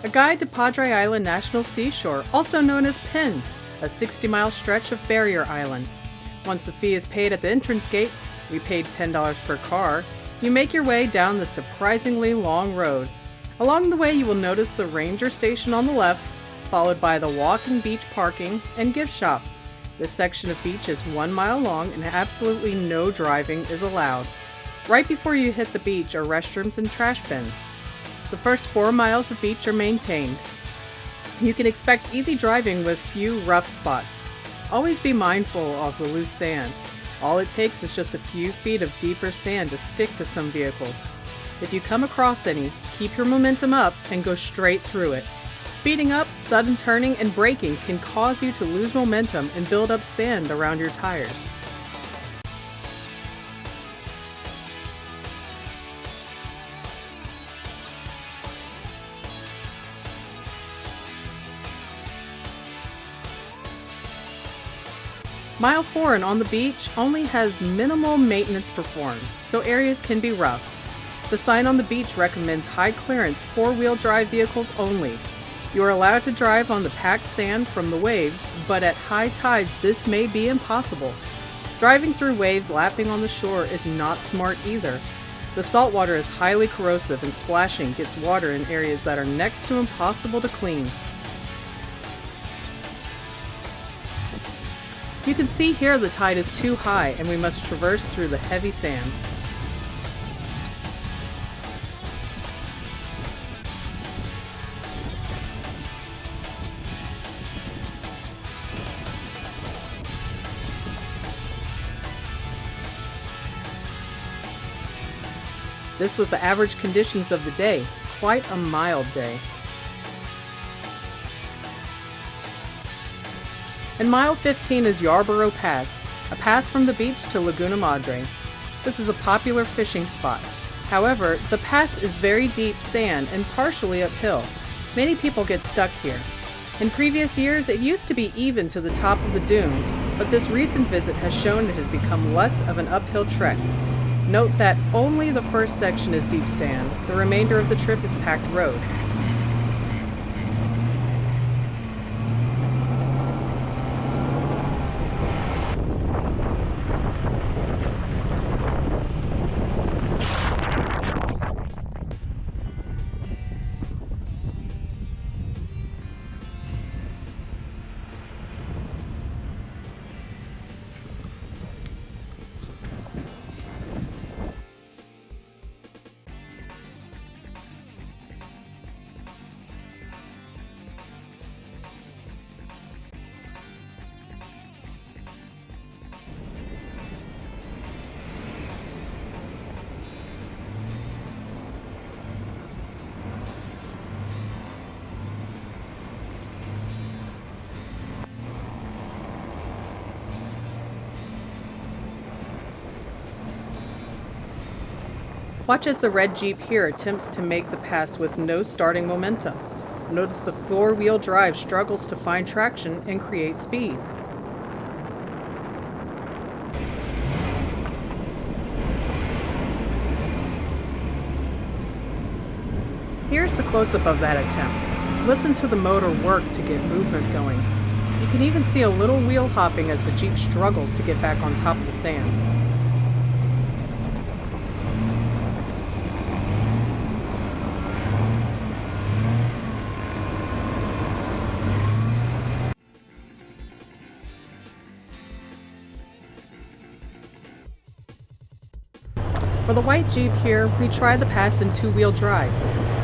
A guide to Padre Island National Seashore, also known as PINS, a 60-mile stretch of barrier island. Once the fee is paid at the entrance gate, we paid $10 per car, you make your way down the surprisingly long road. Along the way you will notice the ranger station on the left, followed by the walking beach parking and gift shop. This section of beach is 1 mile long and absolutely no driving is allowed. Right before you hit the beach are restrooms and trash bins. The first 4 miles of beach are maintained. You can expect easy driving with few rough spots. Always be mindful of the loose sand. All it takes is just a few feet of deeper sand to stick to some vehicles. If you come across any, keep your momentum up and go straight through it. Speeding up, sudden turning, and braking can cause you to lose momentum and build up sand around your tires. Mile 4 and on the beach only has minimal maintenance performed, so areas can be rough. The sign on the beach recommends high clearance 4-wheel drive vehicles only. You are allowed to drive on the packed sand from the waves, but at high tides this may be impossible. Driving through waves lapping on the shore is not smart either. The salt water is highly corrosive and splashing gets water in areas that are next to impossible to clean. You can see here the tide is too high and we must traverse through the heavy sand. This was the average conditions of the day, quite a mild day. And mile 15 is Yarborough Pass, a path from the beach to Laguna Madre. This is a popular fishing spot. However, the pass is very deep sand and partially uphill. Many people get stuck here. In previous years, it used to be even to the top of the dune, but this recent visit has shown it has become less of an uphill trek. Note that only the first section is deep sand, the remainder of the trip is packed road. Watch as the red Jeep here attempts to make the pass with no starting momentum. Notice the 4-wheel drive struggles to find traction and create speed. Here's the close-up of that attempt. Listen to the motor work to get movement going. You can even see a little wheel hopping as the Jeep struggles to get back on top of the sand. For the white Jeep here, we try the pass in 2-wheel drive.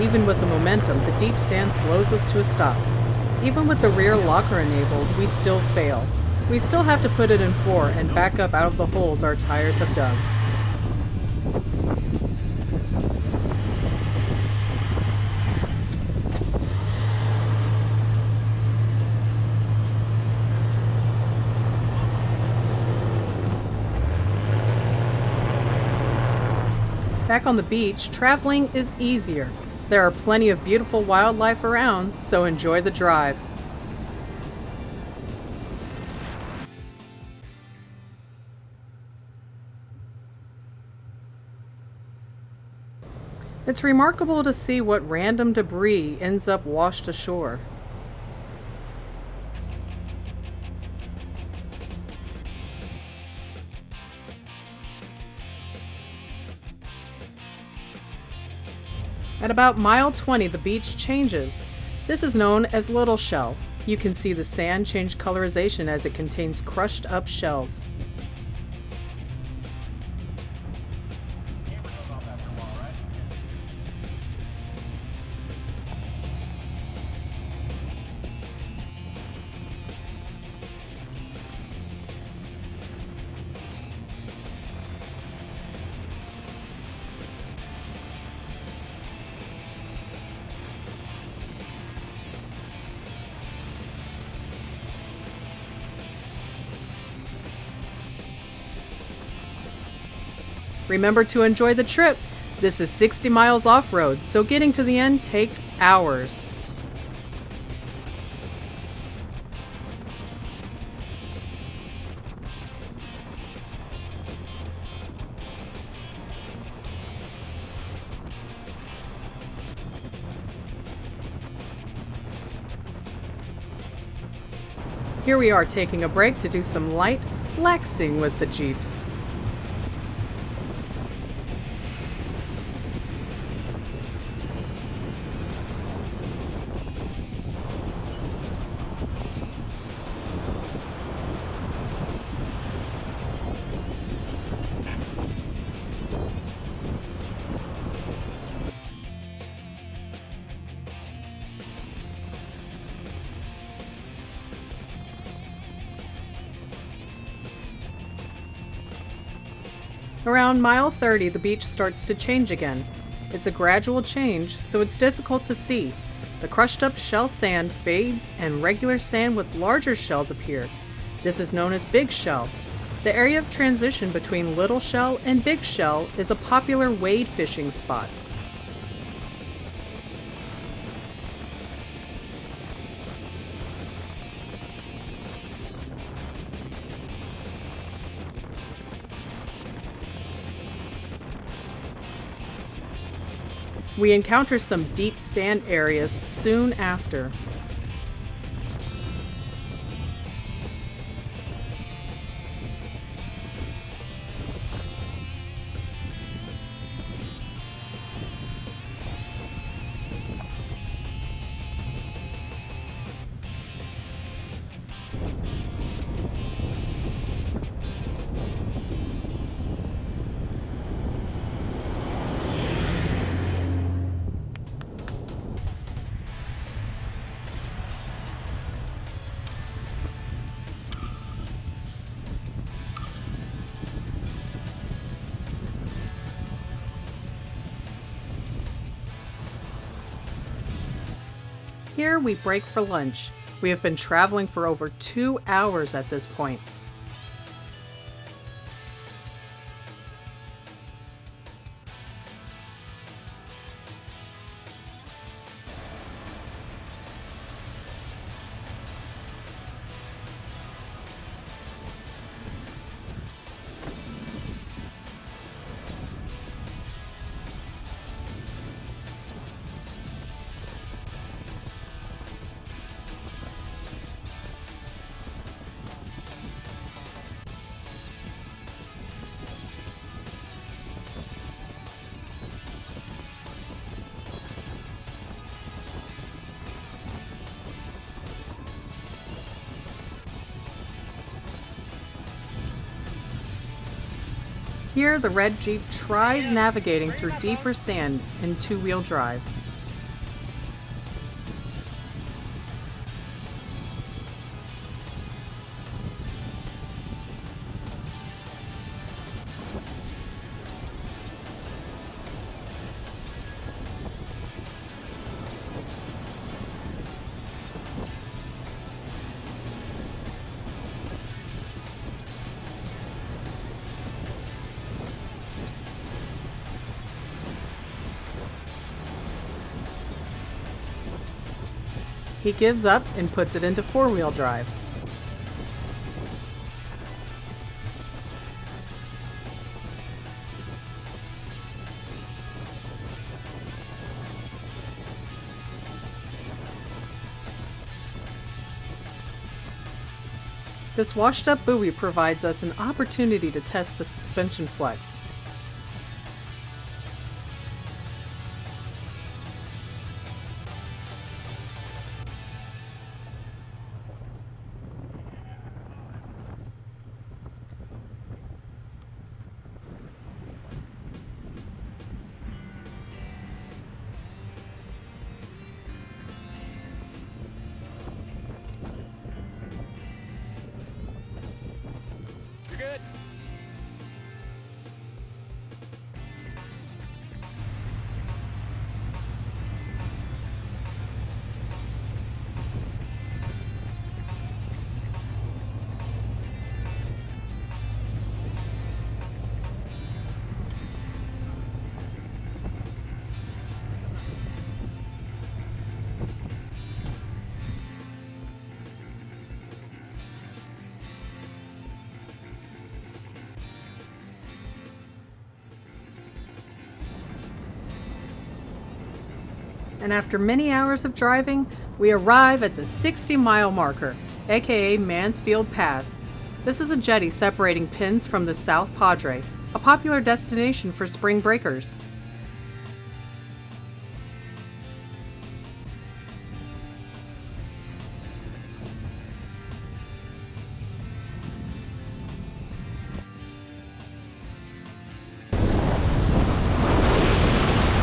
Even with the momentum, the deep sand slows us to a stop. Even with the rear locker enabled, we still fail. We still have to put it in 4 and back up out of the holes our tires have dug. Back on the beach, traveling is easier. There are plenty of beautiful wildlife around, so enjoy the drive. It's remarkable to see what random debris ends up washed ashore. At about mile 20, the beach changes. This is known as Little Shell. You can see the sand change colorization as it contains crushed up shells. Remember to enjoy the trip. This is 60 miles off-road, so getting to the end takes hours. Here we are taking a break to do some light flexing with the Jeeps. Around mile 30, the beach starts to change again. It's a gradual change, so it's difficult to see. The crushed up shell sand fades and regular sand with larger shells appear. This is known as Big Shell. The area of transition between Little Shell and Big Shell is a popular wade fishing spot. We encounter some deep sand areas soon after. Here we break for lunch. We have been traveling for over 2 hours at this point. Here, the red Jeep tries navigating through deeper sand in two-wheel drive. He gives up and puts it into four-wheel drive. This washed-up buoy provides us an opportunity to test the suspension flex. Good. And after many hours of driving, we arrive at the 60-mile marker, aka Mansfield Pass. This is a jetty separating Penns from the South Padre, a popular destination for spring breakers.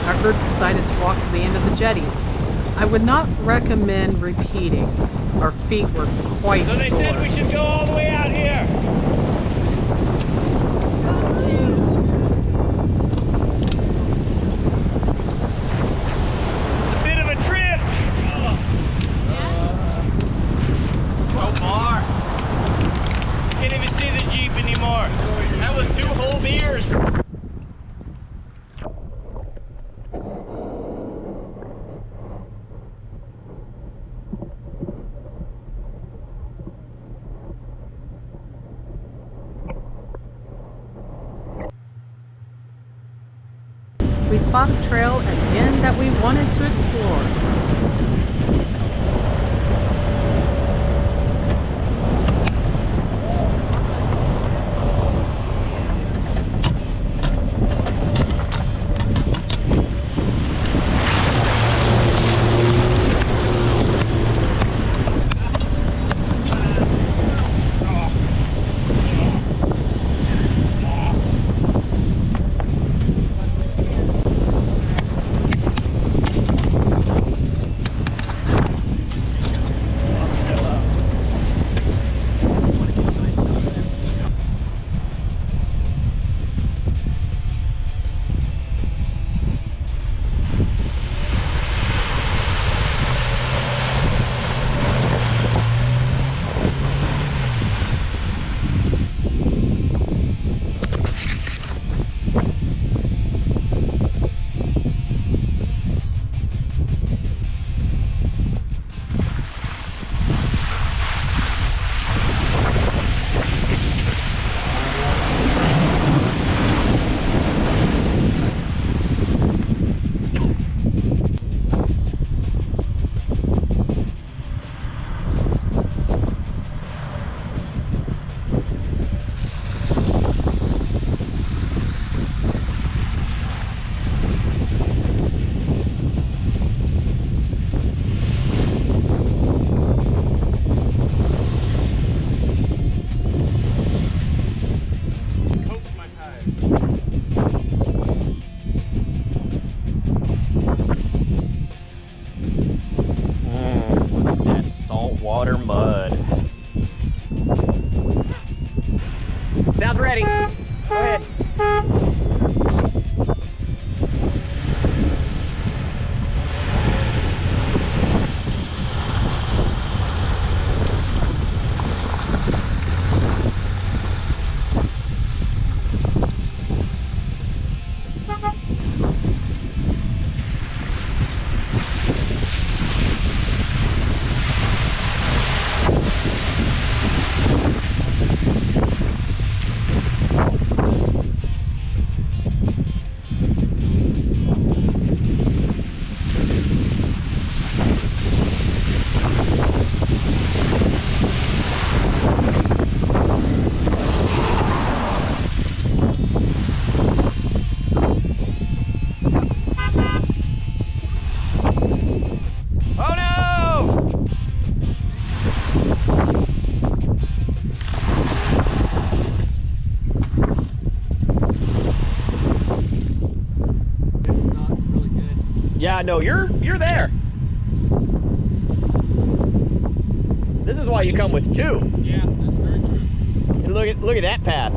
Our group decided to walk to the end of the jetty. I would not recommend repeating. Our feet were quite So they sore. said we should go all the way out here. It's a bit of a trip. So far. Can't even see the Jeep anymore. That was 2 whole beers. We spot a trail at the end that we wanted to explore. That saltwater mud. Sounds ready. Go ahead. I know you're there. This is why you come with two. Yeah, that's very true. And look at that path.